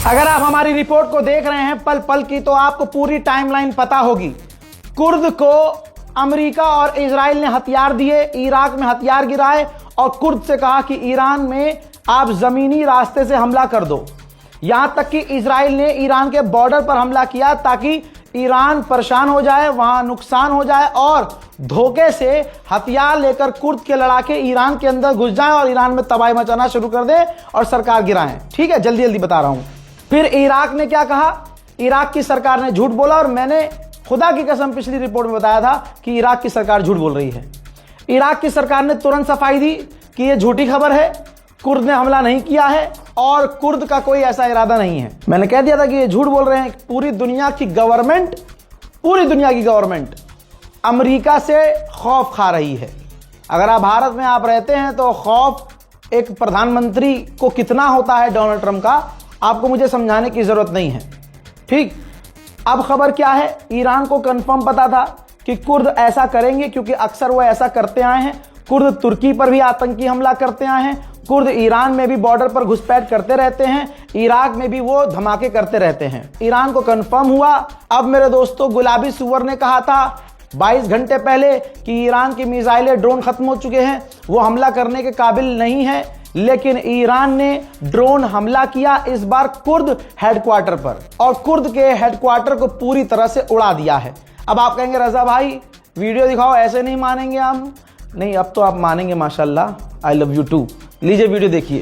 अगर आप हमारी रिपोर्ट को देख रहे हैं पल पल की, तो आपको पूरी टाइमलाइन पता होगी। कुर्द को अमेरिका और इजराइल ने हथियार दिए, इराक में हथियार गिराए और कुर्द से कहा कि ईरान में आप जमीनी रास्ते से हमला कर दो। यहां तक कि इजराइल ने ईरान के बॉर्डर पर हमला किया ताकि ईरान परेशान हो जाए, वहां नुकसान हो जाए और धोखे से हथियार लेकर कुर्द के लड़ाके ईरान के अंदर घुस जाएं और ईरान में तबाही मचाना शुरू कर दे और सरकार गिराएं। ठीक है, जल्दी जल्दी बता रहा हूं। फिर इराक ने क्या कहा? इराक की सरकार ने झूठ बोला और मैंने खुदा की कसम पिछली रिपोर्ट में बताया था कि इराक की सरकार झूठ बोल रही है। इराक की सरकार ने तुरंत सफाई दी कि यह झूठी खबर है, कुर्द ने हमला नहीं किया है और कुर्द का कोई ऐसा इरादा नहीं है। मैंने कह दिया था कि ये झूठ बोल रहे हैं। पूरी दुनिया की गवर्नमेंट अमेरिका से खौफ खा रही है। अगर आप भारत में आप रहते हैं तो खौफ एक प्रधानमंत्री को कितना होता है डोनाल्ड ट्रंप का, आपको मुझे समझाने की जरूरत नहीं है। ठीक, अब खबर क्या है? ईरान को कंफर्म पता था कि कुर्द ऐसा करेंगे क्योंकि अक्सर वो ऐसा करते आए हैं। कुर्द तुर्की पर भी आतंकी हमला करते आए हैं, कुर्द ईरान में भी बॉर्डर पर घुसपैठ करते रहते हैं, इराक में भी वो धमाके करते रहते हैं। ईरान को कंफर्म हुआ। अब मेरे दोस्तों, गुलाबी सुअर ने कहा था 22 घंटे पहले कि ईरान की मिसाइलें, ड्रोन खत्म हो चुके हैं, वो हमला करने के काबिल नहीं है, लेकिन ईरान ने ड्रोन हमला किया, इस बार कुर्द हेडक्वार्टर पर, और कुर्द के हेडक्वार्टर को पूरी तरह से उड़ा दिया है। अब आप कहेंगे रजा भाई वीडियो दिखाओ, ऐसे नहीं मानेंगे हम। नहीं, अब तो आप मानेंगे माशाल्लाह। I love you too. लीजिए वीडियो देखिए।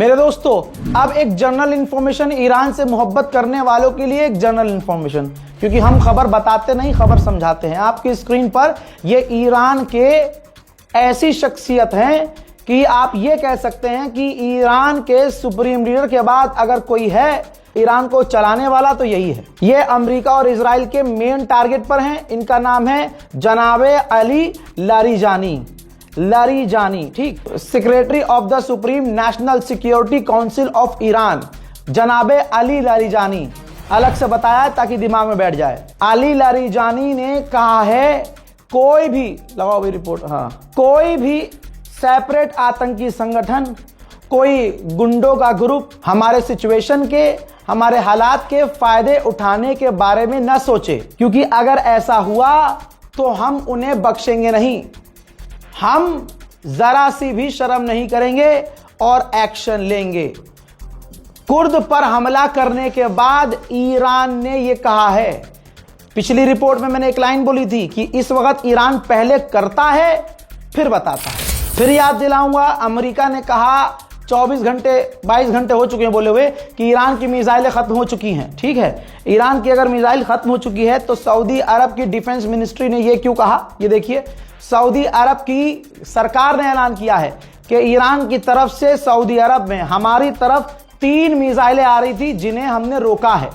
मेरे दोस्तों, अब एक जनरल इंफॉर्मेशन, ईरान से मोहब्बत करने वालों के लिए एक जनरल इंफॉर्मेशन, क्योंकि हम खबर बताते नहीं, खबर समझाते हैं। आपकी स्क्रीन पर ये ईरान के ऐसी शख्सियत हैं कि आप ये कह सकते हैं कि ईरान के सुप्रीम लीडर के बाद अगर कोई है ईरान को चलाने वाला तो यही है। ये अमेरिका और इजराइल के मेन टारगेट पर हैं। इनका नाम है जनाबे अली लारीजानी। ठीक, secretary of the supreme national security council of Iran, जनाबे अली लारीजानी। अलग से बताया ताकि दिमाग में बैठ जाए। अली लारीजानी ने कहा है कोई भी, लगाओ भी रिपोर्ट, हाँ, कोई भी सेपरेट आतंकी संगठन, कोई गुंडों का ग्रुप हमारे सिचुएशन के, हमारे हालात के फायदे उठाने के बारे में न सोचे, क्योंकि अगर ऐसा हुआ तो हम उन्हें बख्शेंगे नहीं। हम जरा सी भी शर्म नहीं करेंगे और एक्शन लेंगे। कुर्द पर हमला करने के बाद ईरान ने यह कहा है, पिछली रिपोर्ट में मैंने एक लाइन बोली थी कि इस वक्त ईरान पहले करता है फिर बताता है। फिर याद दिलाऊंगा, अमेरिका ने कहा 22 घंटे हो चुके हैं बोले हुए कि ईरान की मिसाइलें खत्म हो चुकी हैं। ठीक है, ईरान की अगर मिसाइल खत्म हो चुकी है तो सऊदी अरब की डिफेंस मिनिस्ट्री ने यह क्यों कहा? ये देखिए, सऊदी अरब की सरकार ने ऐलान किया है कि ईरान की तरफ से सऊदी अरब में हमारी तरफ 3 मिसाइलें आ रही थी जिन्हें हमने रोका है।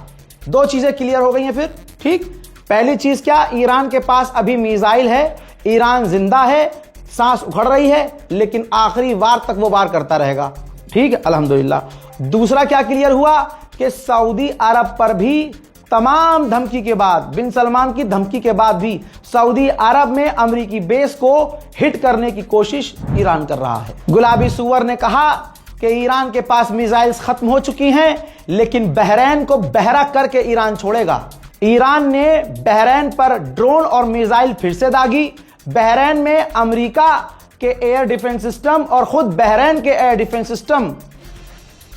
2 चीजें क्लियर हो गई हैं फिर। ठीक, पहली चीज क्या? ईरान के पास अभी मिसाइल है, ईरान जिंदा है, सांस उखड़ रही है, लेकिन आखिरी वार तक वो वार करता रहेगा। ठीक है, अल्हम्दुलिल्लाह। दूसरा क्या क्लियर हुआ कि सऊदी अरब पर भी तमाम धमकी के बाद, बिन सलमान की धमकी के बाद भी सऊदी अरब में अमेरिकी बेस को हिट करने की कोशिश ईरान कर रहा है। गुलाबी सुअर ने कहा कि ईरान के पास मिसाइल्स खत्म हो चुकी हैं, लेकिन बहरैन को बहरा करके ईरान छोड़ेगा। ईरान ने बहरैन पर ड्रोन और मिसाइल फिर से दागी। बहरैन में अमेरिका के एयर डिफेंस सिस्टम और खुद बहरैन के एयर डिफेंस सिस्टम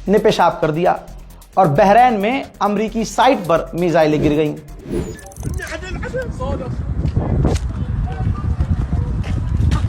ने पेशाब कर दिया और बहरैन में अमेरिकी साइट पर मिसाइलें गिर गईं।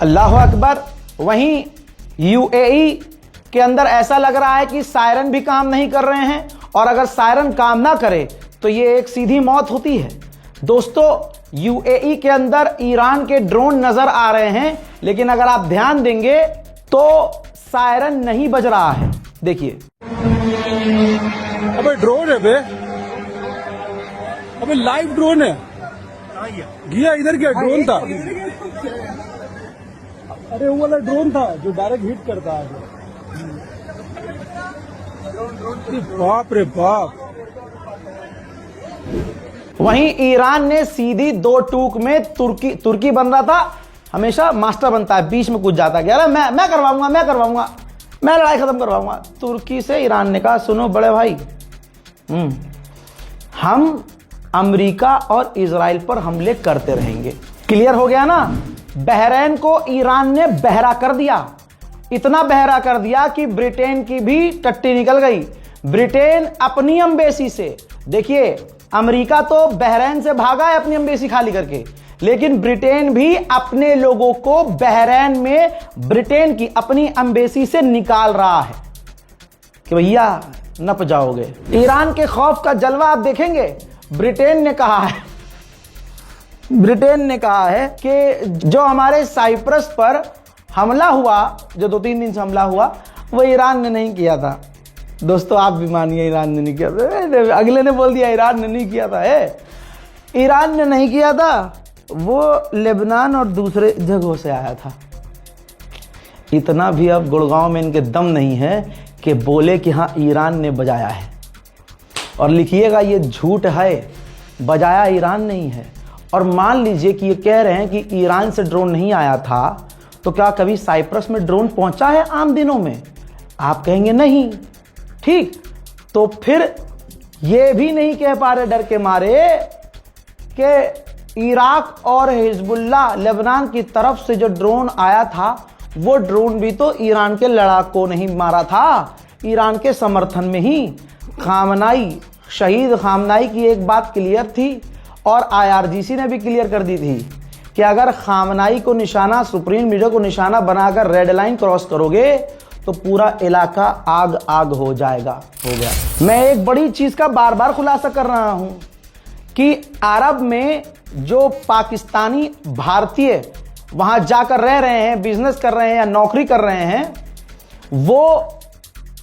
अल्लाह अकबर। वहीं यूएई के अंदर ऐसा लग रहा है कि सायरन भी काम नहीं कर रहे हैं, और अगर सायरन काम ना करे तो ये एक सीधी मौत होती है। दोस्तों, यूएई के अंदर ईरान के ड्रोन नजर आ रहे हैं, लेकिन अगर आप ध्यान देंगे तो सायरन नहीं बज रहा है। देखिए, अबे ड्रोन है बे, अबे लाइव ड्रोन है। गया इधर क्या ड्रोन था? अरे वो वाला ड्रोन था जो डायरेक्ट हिट करता है। बाप रे बाप। वहीं ईरान ने सीधी दो टूक में तुर्की बन रहा था, हमेशा मास्टर बनता है, बीच में कुछ जाता गया, मैं करवाऊंगा, मैं लड़ाई खत्म करवाऊंगा। तुर्की से ईरान ने कहा, सुनो बड़े भाई, हम अमेरिका और इजराइल पर हमले करते रहेंगे। क्लियर हो गया ना? बहरीन को ईरान ने बहरा कर दिया, इतना बहरा कर दिया कि ब्रिटेन की भी टट्टी निकल गई। ब्रिटेन अपनी एम्बेसी से, देखिए अमेरिका तो बहरीन से भागा है अपनी एम्बेसी खाली करके, लेकिन ब्रिटेन भी अपने लोगों को बहरीन में ब्रिटेन की अपनी एम्बेसी से निकाल रहा है कि भैया नप जाओगे। ईरान के खौफ का जलवा आप देखेंगे। ब्रिटेन ने कहा है कि जो हमारे साइप्रस पर हमला हुआ, जो 2-3 दिन से हमला हुआ, वो ईरान ने नहीं किया था। दोस्तों, आप भी मानिए ईरान ने नहीं किया था। अगले ने बोल दिया ईरान ने नहीं किया था। ईरान ने नहीं किया था, वो लेबनान और दूसरे जगहों से आया था। इतना भी अब गुड़गांव में इनके दम नहीं है कि बोले कि हाँ ईरान ने बजाया है। और लिखिएगा, ये झूठ है, बजाया ईरान नहीं है। और मान लीजिए कि ये कह रहे हैं कि ईरान से ड्रोन नहीं आया था, तो क्या कभी साइप्रस में ड्रोन पहुंचा है आम दिनों में? आप कहेंगे नहीं। ठीक, तो फिर ये भी नहीं कह पा रहे डर के मारे कि इराक और हिजबुल्लाह लेबनान की तरफ से जो ड्रोन आया था, वो ड्रोन भी तो ईरान के लड़ाकों ने ही मारा था, ईरान के समर्थन में ही। शहीद खामनाई की एक बात क्लियर थी, और आईआरजीसी ने भी क्लियर कर दी थी कि अगर खामनाई को निशाना, सुप्रीम लीडर को निशाना बनाकर रेड लाइन क्रॉस करोगे तो पूरा इलाका आग आग हो जाएगा। हो गया। मैं एक बड़ी चीज का बार बार खुलासा कर रहा हूं कि अरब में जो पाकिस्तानी भारतीय वहां जाकर रह रहे हैं, बिजनेस कर रहे हैं या नौकरी कर रहे हैं, वो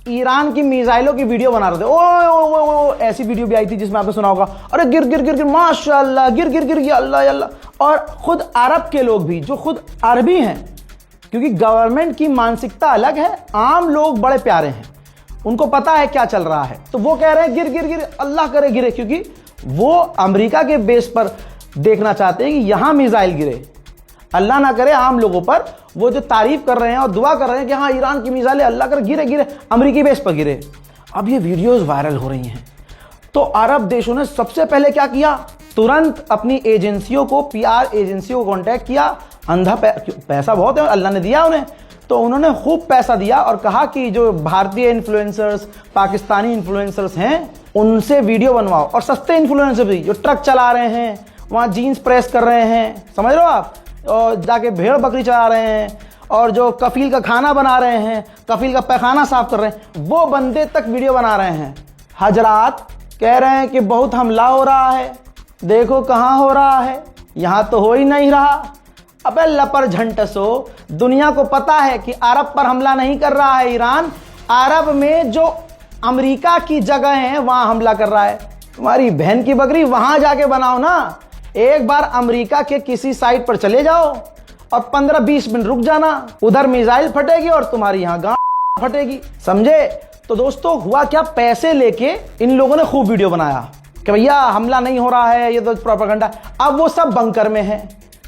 ईरान की मिसाइलों की वीडियो बना रहे थे। ओ ऐसी वीडियो भी आई थी जिसमें आपने सुना होगा, अरे गिर माशाल्लाह, गिर गया, अल्लाह अल्लाह। और खुद अरब के लोग भी, जो खुद अरबी हैं, क्योंकि गवर्नमेंट की मानसिकता अलग है, आम लोग बड़े प्यारे हैं, उनको पता है क्या चल रहा है, तो वो कह रहे हैं गिर, अल्लाह करे गिरे, क्योंकि वो अमेरिका के बेस पर देखना चाहते हैं कि यहां मिसाइल गिरे। अल्लाह ना करे आम लोगों पर वो जो तारीफ कर रहे हैं और दुआ कर रहे हैं कि हाँ ईरान की मिसाइलें अल्लाह कर गिरे, अमेरिकी बेस पर गिरे। अब ये वीडियोस वायरल हो रही हैं, तो अरब देशों ने सबसे पहले क्या किया, तुरंत अपनी एजेंसियों को, पीआर एजेंसियों को कांटेक्ट किया। अंधा पैसा बहुत है, अल्लाह ने दिया उन्हें, तो उन्होंने खूब पैसा दिया और कहा कि जो भारतीय इन्फ्लुएंसर्स, पाकिस्तानी इन्फ्लुएंसर्स हैं, उनसे वीडियो बनवाओ। और सस्ते इन्फ्लुएंसर भी, जो ट्रक चला रहे हैं, वहां जीन्स प्रेस कर रहे हैं, समझ लो आप, और जाके भेड़ बकरी चला रहे हैं, और जो कफील का खाना बना रहे हैं, कफील का पैखाना साफ कर रहे हैं, वो बंदे तक वीडियो बना रहे हैं। हजरात कह रहे हैं कि बहुत हमला हो रहा है, देखो कहां हो रहा है, यहां तो हो ही नहीं रहा। अबे लपर झंटसो, दुनिया को पता है कि अरब पर हमला नहीं कर रहा है ईरान, अरब में जो अमेरिका की जगह है वहां हमला कर रहा है। तुम्हारी बहन की बकरी, वहां जाके बनाओ ना। एक बार अमेरिका के किसी साइट पर चले जाओ और 15-20 मिनट रुक जाना, उधर मिसाइल फटेगी और तुम्हारी यहां गांड फटेगी, समझे? तो दोस्तों, हुआ क्या, पैसे लेके इन लोगों ने खूब वीडियो बनाया कि भैया हमला नहीं हो रहा है, ये तो प्रोपेगेंडा। अब वो सब बंकर में है,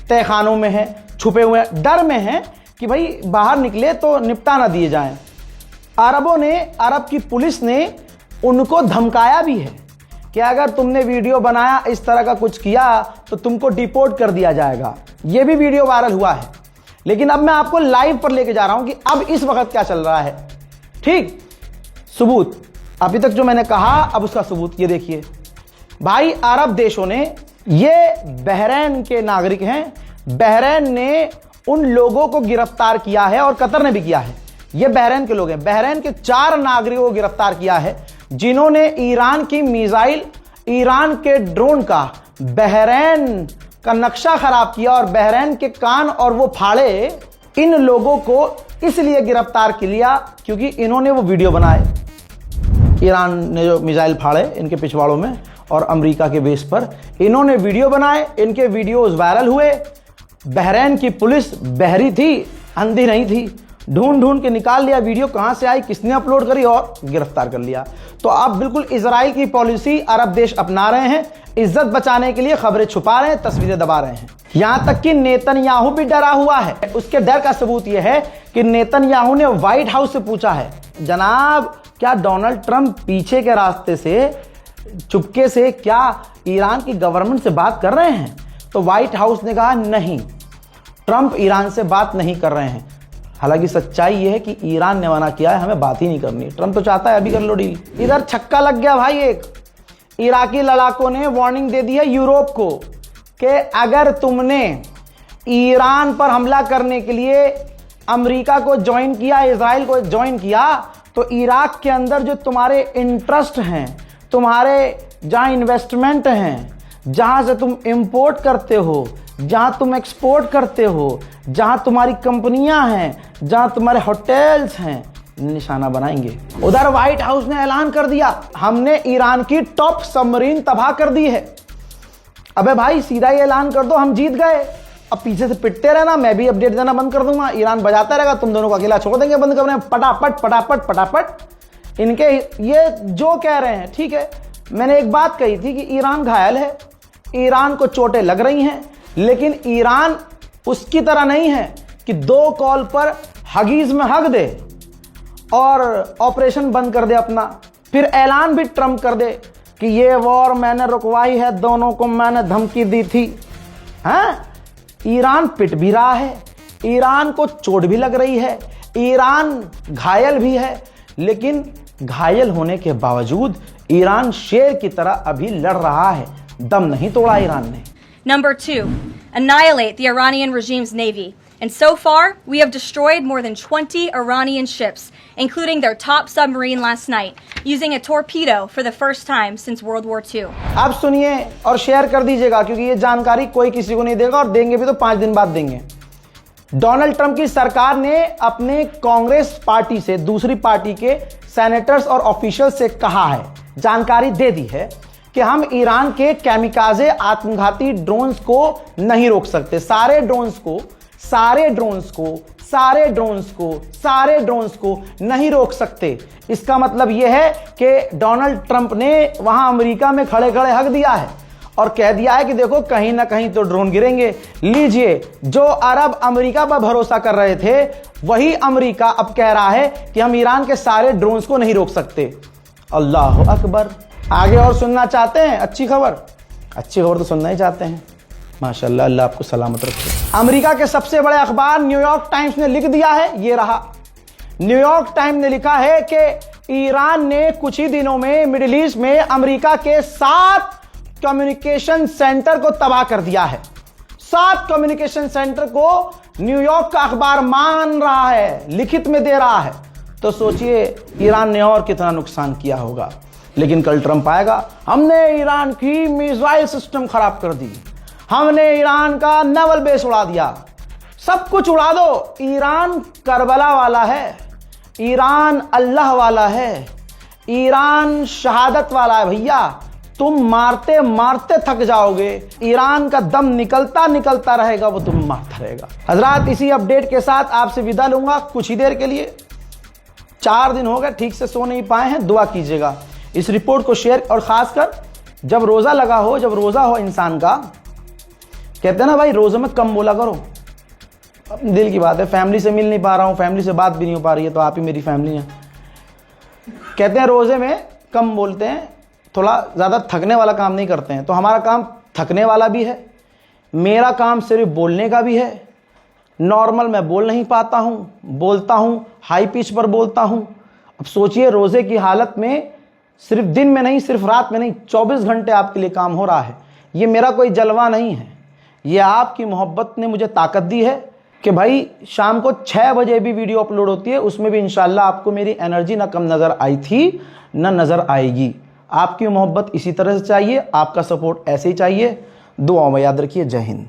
तहखानों में है, छुपे हुए डर में है कि भाई बाहर निकले तो निपटा ना दिए जाएं। अरबों ने, अरब की पुलिस ने उनको धमकाया भी है कि अगर तुमने वीडियो बनाया, इस तरह का कुछ किया तो तुमको डिपोर्ट कर दिया जाएगा। यह भी वीडियो वायरल हुआ है। लेकिन अब मैं आपको लाइव पर लेके जा रहा हूं कि अब इस वक्त क्या चल रहा है। ठीक, सबूत अभी तक जो मैंने कहा, अब उसका सबूत ये देखिए भाई। अरब देशों ने, ये बहरीन के नागरिक हैं, बहरीन ने उन लोगों को गिरफ्तार किया है और कतर ने भी किया है। ये बहरीन के लोग हैं। बहरीन के 4 नागरिकों को गिरफ्तार किया है जिन्होंने ईरान की मिसाइल, ईरान के ड्रोन का, बहरीन का नक्शा खराब किया और बहरीन के कान और वो फाड़े। इन लोगों को इसलिए गिरफ्तार किया क्योंकि इन्होंने वो वीडियो बनाए। ईरान ने जो मिसाइल फाड़े इनके पिछवाड़ों में और अमेरिका के बेस पर इन्होंने वीडियो बनाए, इनके वीडियोस वायरल हुए। बहरीन की पुलिस बहरी थी, अंधी नहीं थी, ढूंढ ढूंढ के निकाल लिया वीडियो कहां से आई, किसने अपलोड करी और गिरफ्तार कर लिया। तो अब बिल्कुल इजराइल की पॉलिसी अरब देश अपना रहे हैं, इज्जत बचाने के लिए खबरें छुपा रहे हैं, तस्वीरें दबा रहे हैं। यहां तक कि नेतन्याहू भी डरा हुआ है। उसके डर का सबूत यह है कि नेतन्याहू ने व्हाइट हाउस से पूछा है, जनाब क्या डोनाल्ड ट्रंप पीछे के रास्ते से, चुपके से क्या ईरान की गवर्नमेंट से बात कर रहे हैं? तो व्हाइट हाउस ने कहा नहीं, ट्रंप ईरान से बात नहीं कर रहे हैं। हालांकि सच्चाई यह है कि ईरान ने मना किया है, हमें बात ही नहीं करनी। ट्रंप तो चाहता है अभी कर लो डील। इधर छक्का लग गया भाई। एक इराकी लड़ाकों ने वार्निंग दे दी है यूरोप को कि अगर तुमने ईरान पर हमला करने के लिए अमेरिका को ज्वाइन किया, इजराइल को ज्वाइन किया, तो इराक के अंदर जो तुम्हारे इंटरेस्ट हैं, तुम्हारे जहां इन्वेस्टमेंट हैं, जहां से तुम इंपोर्ट करते हो, जहां तुम एक्सपोर्ट करते हो, जहां तुम्हारी कंपनियां हैं, जहां तुम्हारे होटल्स हैं, निशाना बनाएंगे। उधर व्हाइट हाउस ने ऐलान कर दिया, हमने ईरान की टॉप सबमरीन तबाह कर दी है। अबे भाई सीधा ही ऐलान कर दो, हम जीत गए। अब पीछे से पिटते रहना, मैं भी अपडेट देना बंद कर दूंगा, ईरान बजाता रहेगा, तुम दोनों को अकेला छोड़ देंगे बंद करने। फटाफट फटाफट फटाफट इनके ये जो कह रहे हैं। ठीक है, मैंने एक बात कही थी कि ईरान घायल है, ईरान को चोटें लग रही हैं, लेकिन ईरान उसकी तरह नहीं है कि 2 कॉल पर हगीज में हग दे और ऑपरेशन बंद कर दे अपना, फिर ऐलान भी ट्रंप कर दे कि ये वॉर मैंने रुकवाई है, दोनों को मैंने धमकी दी थी। हाँ, ईरान पिट भी रहा है, ईरान को चोट भी लग रही है, ईरान घायल भी है, लेकिन घायल होने के बावजूद ईरान शेर की तरह अभी लड़ रहा है, दम नहीं तोड़ा ईरान ने। Number 2, annihilate the Iranian regime's navy. And so far, we have destroyed more than 20 Iranian ships, including their top submarine last night, using a torpedo for the first time since World War II. आप सुनिए और share कर दीजिएगा, क्योंकि ये जानकारी कोई किसी को नहीं देगा, और देंगे भी तो 5 दिन बाद देंगे। डोनाल्ड ट्रंप की सरकार ने अपने कांग्रेस पार्टी से, दूसरी पार्टी के सेनेटर्स और ऑफिशियल से कहा है, जानकारी दे दी है कि हम ईरान के कैमिकाजे आत्मघाती ड्रोन्स को नहीं रोक सकते। सारे ड्रोन्स को नहीं रोक सकते। इसका मतलब यह है कि डोनाल्ड ट्रंप ने वहां अमेरिका में खड़े खड़े हक दिया है और कह दिया है कि देखो कहीं ना कहीं तो ड्रोन गिरेंगे। लीजिए, जो अरब अमेरिका पर भरोसा कर रहे थे, वही अमेरिका अब कह रहा है कि हम ईरान के सारे ड्रोन्स को नहीं रोक सकते। अल्लाह अकबर। आगे और सुनना चाहते हैं अच्छी खबर? अच्छी खबर तो सुनना ही चाहते हैं। माशाल्लाह, अल्लाह आपको सलामत रखे। अमेरिका के सबसे बड़े अखबार न्यूयॉर्क टाइम्स ने लिख दिया है, ये रहा। न्यूयॉर्क टाइम्स ने लिखा है कि ईरान ने कुछ ही दिनों में मिडिल ईस्ट में अमेरिका के 7 कम्युनिकेशन सेंटर को तबाह कर दिया है। 7 कम्युनिकेशन सेंटर को न्यूयॉर्क का अखबार मान रहा है, लिखित में दे रहा है। तो सोचिए ईरान ने और कितना नुकसान किया होगा। लेकिन कल ट्रंप आएगा, हमने ईरान की मिसाइल सिस्टम खराब कर दी, हमने ईरान का नेवल बेस उड़ा दिया। सब कुछ उड़ा दो, ईरान करबला वाला है, ईरान अल्लाह वाला है, ईरान शहादत वाला है। भैया तुम मारते मारते थक जाओगे, ईरान का दम निकलता निकलता रहेगा, वो तुम मारता रहेगा। हजरात, इसी अपडेट के साथ आपसे विदा लूंगा कुछ ही देर के लिए। 4 दिन हो गए ठीक से सो नहीं पाए हैं, दुआ कीजिएगा। इस रिपोर्ट को शेयर, और खासकर जब रोजा लगा हो, जब रोजा हो इंसान का, कहते हैं ना भाई रोजे में कम बोला करो। अपने दिल की बात है, फैमिली से मिल नहीं पा रहा हूं, फैमिली से बात भी नहीं हो पा रही है, तो आप ही मेरी फैमिली है। कहते हैं रोजे में कम बोलते हैं, थोड़ा ज़्यादा थकने वाला काम नहीं करते हैं। तो हमारा काम थकने वाला भी है, मेरा काम सिर्फ बोलने का भी है। नॉर्मल मैं बोल नहीं पाता हूँ, बोलता हूँ हाई पिच पर बोलता हूँ। अब सोचिए रोज़े की हालत में सिर्फ दिन में नहीं, सिर्फ रात में नहीं, 24 घंटे आपके लिए काम हो रहा है। ये मेरा कोई जलवा नहीं है, ये आपकी मोहब्बत ने मुझे ताकत दी है कि भाई शाम को 6 बजे भी वीडियो अपलोड होती है, उसमें भी इंशाल्लाह आपको मेरी एनर्जी ना कम नज़र आई थी ना नज़र आएगी। आपकी मोहब्बत इसी तरह से चाहिए, आपका सपोर्ट ऐसे ही चाहिए। दुआओं में याद रखिए। जय हिंद।